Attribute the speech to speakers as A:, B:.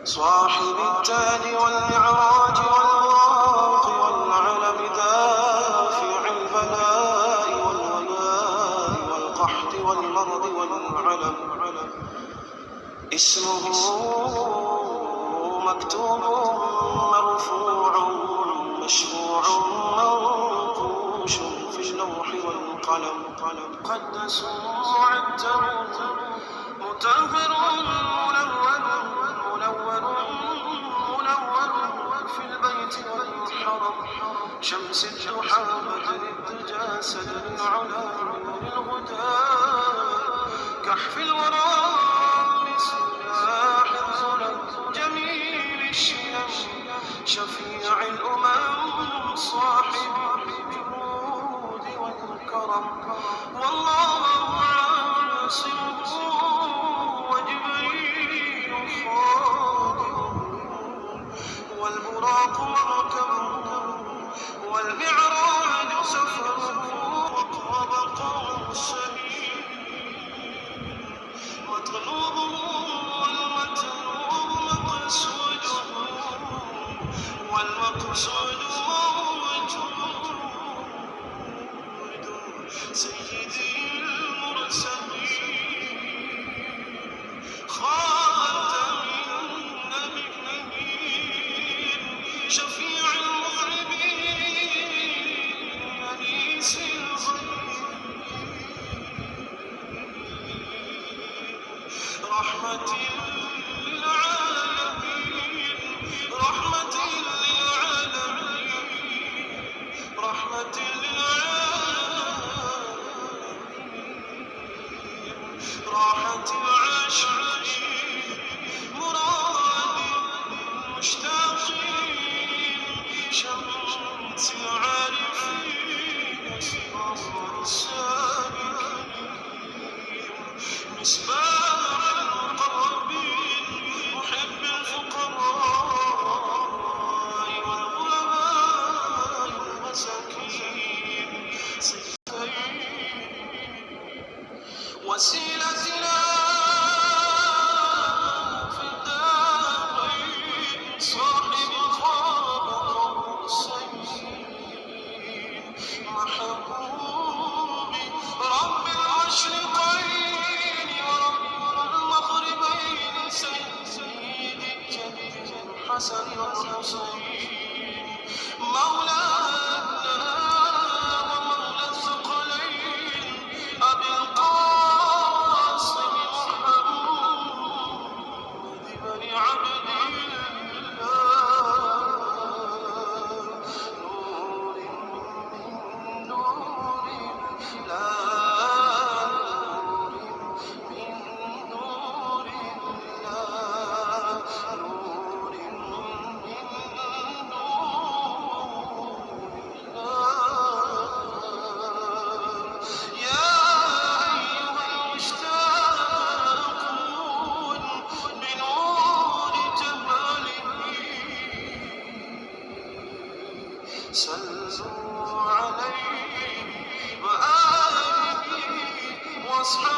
A: صاحب التاج والمعراج والبراق والعلم دافع البلاء والوباء والقحط والمرض والعلم اسمه مكتوب مرفوع مشفوع منقوش في اللوح والقلم قدس معتر مطهر منور في البيت والحرم شمس الضحى بدر الدجى سدر العلا نور الهدى كحف الورى مصباح الظلم جميل الشيم شفيع الأمم صاحب الجود والكرم والله عاصمه وجبريل خادمه والبراق مركبه والمعراج سفره وطابقه الشهيد مطلوبه والمطلوب مقصوده والمقصود موجود سيدي المرسلين خاتم النبيين شفيع المذنبين أنيس الغيبين رحمة للعالمين رحمة للعالمين رحمة للعالمين راحة العاشقين مراد المشتاقين شمس العارفين سرار السالكين مصباح المقربين محب الفقراء والغلباء المساكين وسيلتنا في الدارين صاحب الخاب قوسين محبوبي رب المشرقين ورب المغربين سيد الجد الحسن والحسين مولانا ومولى الثقلين أبي القاسم محمد بن عبد الله نور من نور لا نور من نور الله نور من صلوا عليه وآله وأصحابه